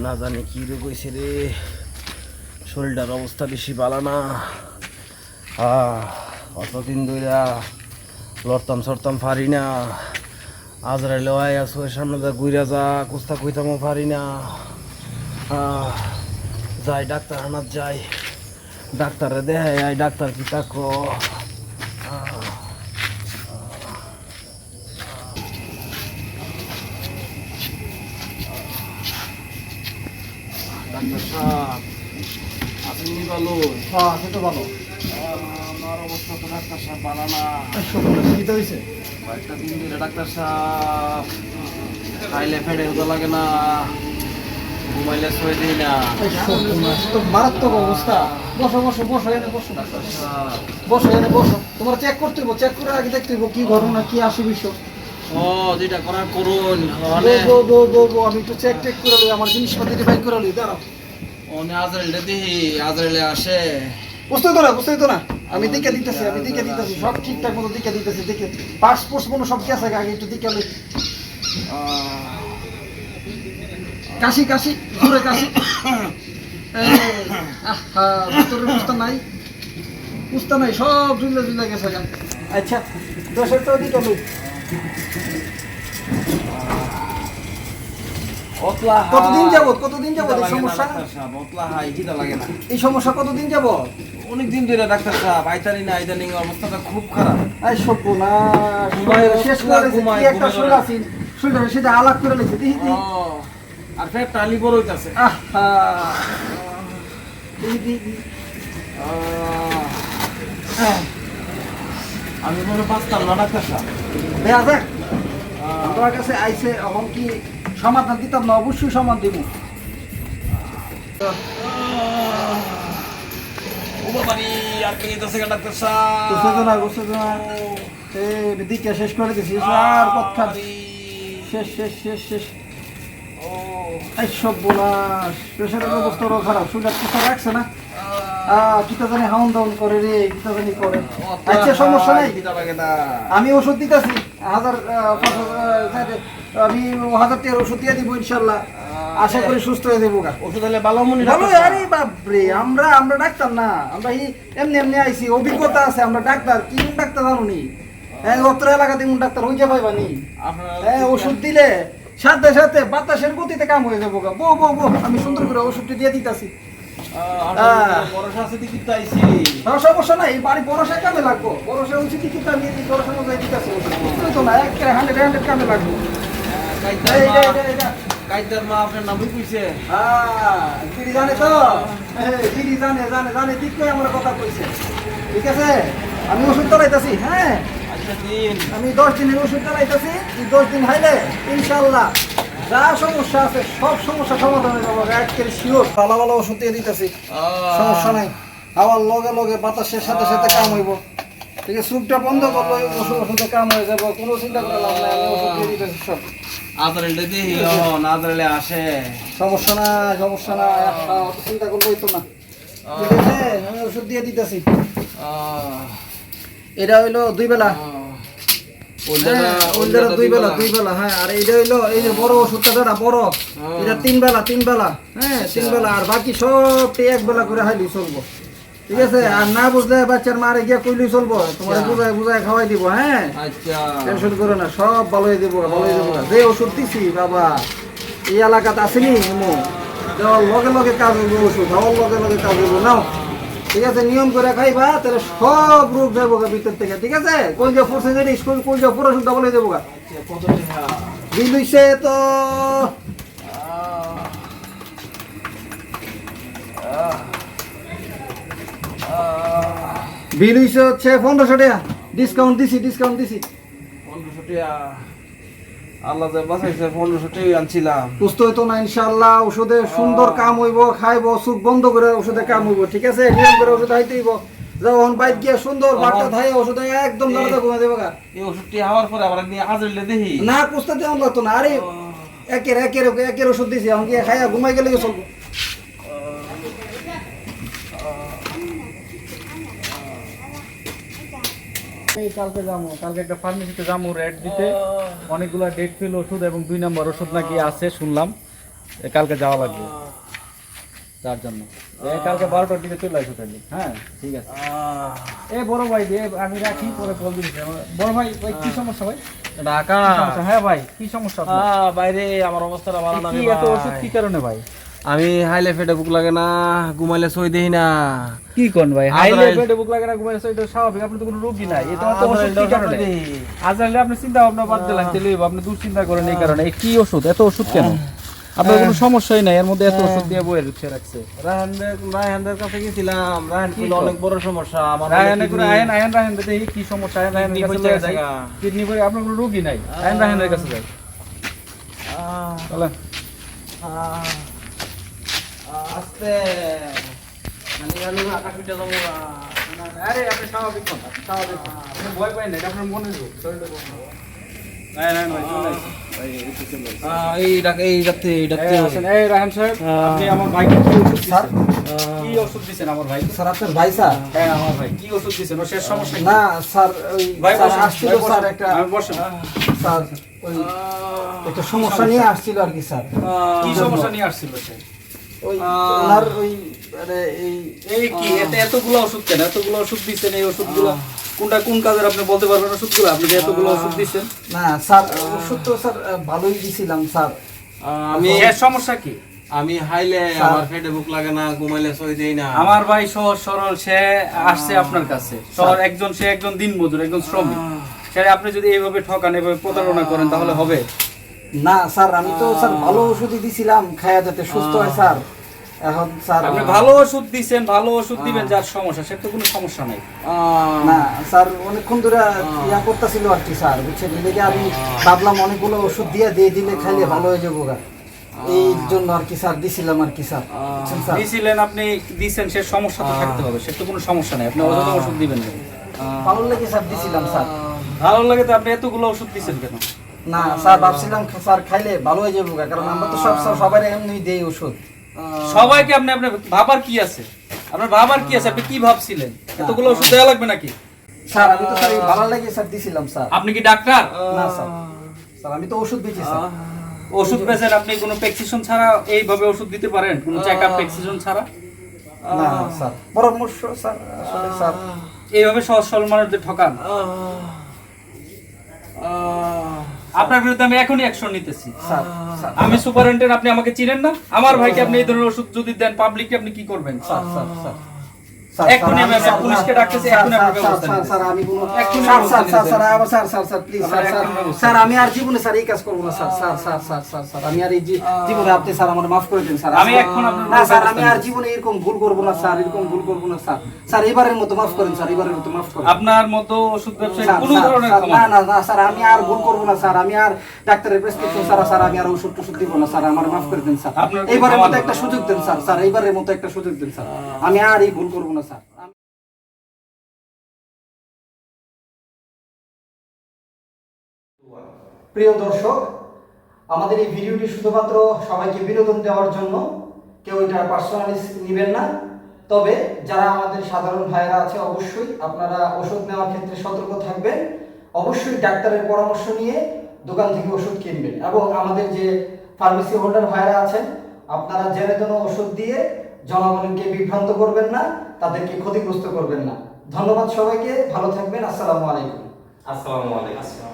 না জানি কি রোগ হয়েছে রে, শরীরটার অবস্থা বেশি ভালো না। অতদিন ধরে লড়তাম সরতাম পারি না। আজরাইলে আয় আসো সামনে যা ঘুরা যা কুস্তা কইতামও পারি না। যাই ডাক্তার আনার যাই, ডাক্তারে দেখাই ডাক্তার কি তাকো। ডাক্তার সাহেব আপনি ভালো? হ্যাঁ, সে তো ভালো। আমার অবস্থা তো ডাক্তার সাহেব ভালো না। কি তো হয়েছে? কয়েকটা দিন ধরে ডাক্তার সাহেব খাইলে ফেটে হতে লাগে না, ঘুমাইলে শুয়ে দিই না। তো মারাত্মক অবস্থা। বসো বসো বসো, এনে বসো। ডাক্তার সাহেব বসো, এনে বসো। তোমার চেক করতে হইব, চেক করে আগে দেখতে হইব কি ঘটনা, কি আসে বিষয়। যেটা করার করুন। আমি একটু চেক টেক করে লই, আমার জিনিসপাতি বাইক করে লই। দাঁড়াও, আজরাইলে দেখি, আজরাইলে আসে। বুঝতে তো না আমি দিকে দিতেছি, সব ঠিকঠাক মতো দিকে দিতেছি। দেখে পাসপোর্ট মনে সব কি আছে আগে একটু দিকে লই। কাশি কাশি জোরে কাশি। ভিতরে বুঝতে নাই সব জুলে গেছে। আচ্ছা, 10 দিকে লই। কতদিন যাবত এই সমস্যা? এই সমস্যা কতদিন যাবত? অনেকদিন ধরে ডাক্তার সাহেব আইতারি না, ইদানিং অবস্থাটা খুব খারাপ। এই সর্বনাশ, শেষ করে কি একটা শরীর আছে, শরীরটা সেটা আলাপ করে লেছে। দেখি আর ফের টালি বড় হইতাছে। আমি মনে বাঁচতাম না ডাক্তার সাহেব। দেয়া যাক, আমার কাছে আইসে এখন কি সমাধান দিতাম না? অবশ্যই সমাধান দিব। ডাক্তার সাহেব দিকে শেষ করে দিছি, আর কথা শেষ শেষ শেষ শেষ। এই সব বোনাস, প্রেশারের অবস্থা খারাপ। শরীর কথা রাখছে না, কিতা জানি হাউন ডাউন করে রে, কিতা জানি করে। আচ্ছা, সমস্যা নাই, আমি ওষুধ দিতেছি। 1000 আমি 1000 টাকার ওষুধ দিয়ে দিব ইনশাল্লাহ। আশা করি সুস্থ হয়ে যাবো। ওষুধ হলে ভালো মনে ভালো। আরে বাপরে, আমরা ডাক্তার না, আমরা এমনি আইছি, অভিজ্ঞতা আছে। আমরা ডাক্তার, কি ডাক্তার জানুনি? অত্র এলাকাতে ডাক্তার হইতে পাইবানি। ওষুধ দিলে সাথে সাথে বাতাসের গতিতে কাম হয়ে যাবো। আমি সুন্দর করে ওষুধটি দিয়ে দিতেছি। সমস্যা নাই, বাড়ি বরসা কামে লাগবো। বরসা উচিত কিন্তু আমি বরসা মজাই দিতেছি। তো না, 100 কামে লাগবো। কাইদার মা আপনার নামই কইছে। দিদি জানে তো, দিদি জানে ঠিক করে আমার কথা কইছে। ঠিক আছে, আমি ওষুধ চালাইতেছি। হ্যাঁ, আমি 10 দিনের ওষুধ চালাইতেছি। 10 দিন খাইলে ইনশাল্লাহ যা সমস্যা আছে সব সমস্যা সমাধান হয়ে যাবো। একেবারে শিওর। ভালো ভালো ওষুধ দিয়ে দিতেছি, সমস্যা নাই। হাওয়ার লগে লগে বাতাসের সাথে সাথে কাম হইব। ঠিক আছে, সুপটা বন্ধ করলো, ওষুধে কাম হয়ে যাবো। কোনো চিন্তা করে লাভ নাই, আমি ওষুধ দিয়ে দিতেছি সব। আজরাইলে দেখি, আজরাইলে আসে। সমস্যা না, অত চিন্তা করলে হইতো না। ঠিক আছে, আমি ওষুধ দিয়ে দিতেছি। এটা হইলো 2 বেলা, 2 বেলা। হ্যাঁ, আর এইটা হইলো এই যে বড় ওষুধটা, যেটা বড়, এটা 3 বেলা। হ্যাঁ, 3 বেলা। আর বাকি সবটি 1 বেলা করে খাইলেই চলবো। ঠিক আছে, আর না বুঝলে বাচ্চার মারে গিয়া কইলেই চলবো। তোমার বুঝায় খাওয়াই দিব। হ্যাঁ, টেনশন করো না, সব ভালো হয়ে যাবো। যে ওষুধ দিছি বাবা, এই এলাকাতে আসেনি দেওয়ার লগে লগে কাজ হইব। ওষুধ দেওয়ার লগে লগে কাজ হইব। নাও, ঠিক আছে, নিয়ম করে খাইবা, তাহলে সব রোগ যাবো ভিতর থেকে। ঠিক আছে, কোন যে ফুরছে জিনিস, কোন যে পুরো ওষুধ বলে দেবো। বিল হইছে তো বিল হইছে হচ্ছে 1500 টাকা। ডিসকাউন্ট দিছি। 1500 টাকা? আল্লাহ যা বাঁচাইছে, 1500 টাকা আনছিলাম। সুস্থ হইতো না ইনশাআল্লাহ। ওষুধে সুন্দর কাম হইব, খাইব, চোখ বন্ধ করে ওষুধে কাম হইব। ঠিক আছে, নিয়ম করে ওষুধ খাইতে হইব। যখন বাইক গিয়ে সুন্দর বাটটা খাই ওষুধে একদম দাঁড়াতে ঘুমা দেবো। এই ওষুধটি হওয়ার পরে আবার আজরাইলে দেখি না, কুস্তা দেওয়া লাগতো না। আরে একের ওষুধ দিছি, এখন গিয়ে খাইয়া ঘুমাই গেলে চলবো। কালকে যাবো, কালকে একটা ফার্মেসিতে যাবো রেট দিতে, অনেকগুলো ডেট ফেল ওষুধ এবং 2 নম্বর ওষুধ নাকি আছে শুনলাম, কালকে যাওয়া লাগবে তার জন্য। কালকে 12টার দিকে চলে আসো তাহলে। হ্যাঁ ঠিক আছে। বড় ভাই আমি রাখি, পরে কল দিচ্ছি। বড় ভাই কি সমস্যা ভাই? ঢাকা। হ্যাঁ ভাই কি সমস্যা? বাইরে আমার অবস্থাটা ভালো না রে কি এত ওষুধ কি কারণে ভাই? আমি হাইলে ফেটে বুক লাগে না, ঘুমাইলে সই দেই না। কি কোন ভাই? হাইলে পেটে বুক লাগে না, ঘুমাইলে সই, এটা স্বাভাবিক। আপনি তো কোনো রোগী নাই। এটা তো ওষুধ কি কারণে? আজকাল আপনি চিন্তা ভাবনা বাদ দিলেন, তাহলে আপনি দুশ্চিন্তা করেন এই কারণে। কি ওষুধ, এত ওষুধ কেন? আপনার কোনো সমস্যাই নাই, এর মধ্যে এত ওষুধ দিয়ে বইয়ে রেখে রাখছে। রায়হানদের কাছে গেছিলাম, রায়হান ছিল অনেক বড় সমস্যা আমার। রায়হান দেখি কি সমস্যা, রায়হানের কাছে লয়ে যাই। কিডনি পরে আপনার কোনো রোগী নাই, রায়হানের কাছে যাই। চলেন। আস্তে আকাশ পিঠে যাবো। আরে আপনি স্বাভাবিক কথা, স্বাভাবিক কথা। আপনি ভয় পাই না, এটা আপনার মনে রোগ, শরীরে রোগ না। এই রাতে এই রায়হান সাহেব, আপনি আমার ভাইকে কি ওষুধ দিচ্ছেন? কি ওষুধ দিচ্ছেন আমার ভাই? স্যার আপনার ভাই স্যার? হ্যাঁ আমার ভাই, কি ওষুধ দিচ্ছেন? ওর শেষ সমস্যা কি? না স্যার ওই ভাই স্যার বসেন, আসছিল ভাই বসেন। স্যার একটা আমি বসেন। স্যার ওই একটা সমস্যা নিয়ে আসছিল আর কি স্যার। কি সমস্যা নিয়ে আসছিল সে? ওই ওনার ওই মানে এই কি এতগুলো ওষুধ কেন? এতগুলো ওষুধ দিচ্ছেন, এই ওষুধগুলো কোনটা কোন কাজের আপনি বলতে পারবেন? ওষুধগুলো আপনি যে এতগুলো ওষুধ দিচ্ছেন। না স্যার ওষুধ তো স্যার ভালোই দিছিলাম স্যার। আমি এর সমস্যা কি? আমি হাইলে আমার পেটে বুক লাগে না, ঘুমাইলে সই দেই না। আমার ভাই সহজ সরল, সে আসছে আপনার কাছে। সে একজন দিনমজুর, একজন শ্রমিক। সে আপনি যদি এইভাবে ঠকান, এইভাবে প্রতারণা করেন, তাহলে হবে না স্যার, আমি তো স্যার ভালো ওষুধই দিছিলাম খায়া যাতে সুস্থ হয় স্যার। এখন স্যার আপনি ভালো ওষুধ দিচ্ছেন, ভালো ওষুধ দিবেন, যার সমস্যা সে তো কোনো সমস্যা নাই। না স্যার অনেকক্ষণ ধরে ইয়া করতেছিল আর কি স্যার, বুঝছেন? এদিকে আমি ভাবলাম অনেকগুলো ওষুধ দিয়ে দিলে খাইলে ভালো হয়ে যাবো গা, এই জন্য আর কি স্যার দিছিলাম আর কি স্যার। বুঝছেন স্যার? দিয়েছিলেন, আপনি দিচ্ছেন, সে সমস্যা তো থাকতে হবে, সে তো কোনো সমস্যা নাই। আপনি অযথা ওষুধ দিবেন না। ভালো লেগে স্যার দিছিলাম স্যার। ভালো লাগে তো আপনি এতগুলো ওষুধ দিচ্ছেন কেন? না স্যার ভাবছিলাম স্যার খাইলে ভালো হয়ে যাবো গা, কারণ আমরা তো সবাই এমনি দেই ওষুধ। সবাইকে আপনি আপনার ভাবার কি আছে? আপনার ভাবার কি আছে? আপনি কি ভাবছিলেন? এতগুলো ওষুধ দেওয়া লাগবে নাকি? স্যার আমি তো স্যার এই ভালো লাগে স্যার দিছিলাম স্যার। আপনি কি ডাক্তার? না স্যার, স্যার আমি তো ওষুধ দিচ্ছি স্যার। ওষুধ পেয়েছেন আপনি কোনো প্রেসক্রিপশন ছাড়া এইভাবে ওষুধ দিতে পারেন? কোনো চেকআপ প্রেসক্রিপশন ছাড়া? না স্যার, পরামর্শ স্যার আসলে স্যার এইভাবে সহজ সরল মানুষদের ঠকান। আপনার বিরুদ্ধে আমি এখনই অ্যাকশন নিতেছি। স্যার স্যার আমি সুপারিনটেন্ডেন্ট, আপনি আমাকে চিনেন না? আমার ভাইকে আপনি এই ধরনের ওষুধ যদি দেন পাবলিককে, আপনি কি করবেন? স্যার স্যার স্যার এখনই আমি পুলিশকে ডাকতেছি, এখনই আপনি ব্যবস্থা নিন। স্যার আমি কোনো এখনই স্যার ব্যবস্থা স্যার নিন। Sir sir sir sir sir please sir sir sir আমি আর জীবনে স্যার এই কাজ করব না sir. Sir sir sir sir sir আমি আর এই জীবনে আপনি স্যার আমার মাফ করে দিন স্যার। আমি এখন আপনার না স্যার আমি আর জীবনে এরকম ভুল করব না স্যার, এরকম ভুল করব না স্যার। স্যার এবারের মতো মাফ করেন স্যার, এবারের মতো মাফ করেন। আপনার মতো ওষুধ ব্যবসায়ী স্যার, কোনো স্যার, ধরনের স্যার, ক্ষমা না না না স্যার আমি আর ভুল করব না স্যার। আমি আর ডাক্তারের প্রেসক্রিপশন ছাড়া স্যার আমি আর ওষুধ টষুধ দিব না স্যার। আমার মাফ করে দিন স্যার। আপনার এইবারের ক্ষমা মতো একটা সুযোগ দেন স্যার। স্যার এইবারের মতো একটা সুযোগ দেন স্যার। আমি আর এই ভুল করব না স্যার। প্রিয় দর্শক, আমাদের এই ভিডিওটি শুধুমাত্র সবাইকে বিনোদন দেওয়ার জন্য, কেউ এটা পার্সোনালি নেবেন না। তবে যারা আমাদের সাধারণ ভাইরা আছে, অবশ্যই আপনারা ওষুধ নেওয়ার ক্ষেত্রে সতর্ক থাকবেন। অবশ্যই ডাক্তারের পরামর্শ নিয়ে দোকান থেকে ওষুধ কিনবেন। এবং আমাদের যে ফার্মেসি হোল্ডার ভাইরা আছেন, আপনারা জেনে তেন ওষুধ দিয়ে জনগণকে বিভ্রান্ত করবেন না, তাদেরকে ক্ষতিগ্রস্ত করবেন না। ধন্যবাদ সবাইকে, ভালো থাকবেন। আসসালামু আলাইকুম। আসসালামু আলাইকুম।